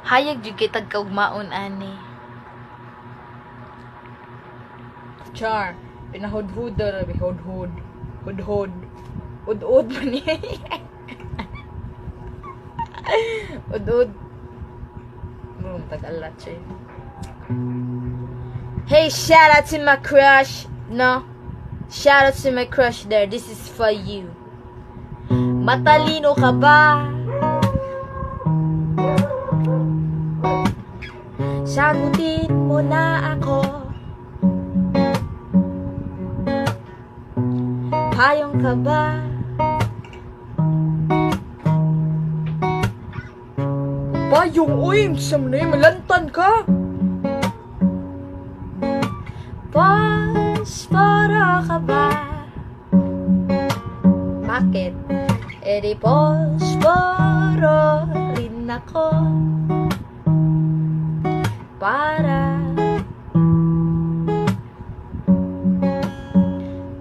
Hayag jud kay tagkaugmaon ani. Char, pinahudhud daw, hudhud. Hudhud. Ud-ud man niya. Ud-ud. Tag-alat siya. Hey, shout out to my crush. No. Shout out to my crush there. This is for you. Matalino ka ba? Sagutin mo na ako. Payong ka ba? Payong, uy! Sam na yun, malantan ka! Posporo ka ba? Bakit? E di posporo rin ako para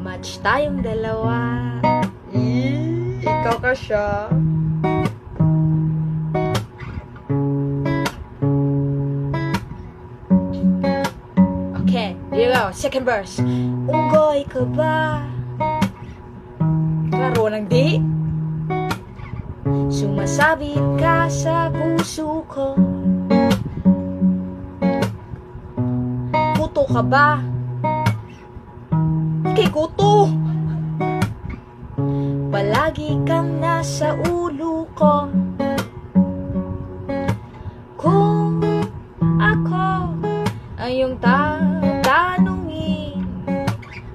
match tayong dalawa. Ikaw ka siya. Okay, here you go. Second verse. Unggoy ka ba? Klaro ng di. Sumasabit ka sa puso ko. Kuto ka ba? Kay kuto. Palagi kang nasa ulo ko. Kung ako ay yung tatanungin,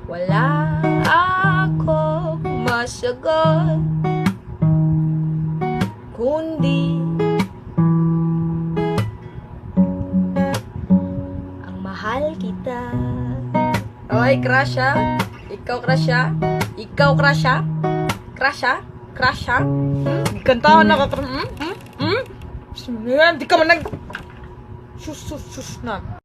wala ako masagot, kundi ang mahal kita. Oy, crush ha? Ikaw crush ha? Ikaw crush ha? Crush ha? Crush ha? Kantahan na ka. Di ka man nag... Sus na.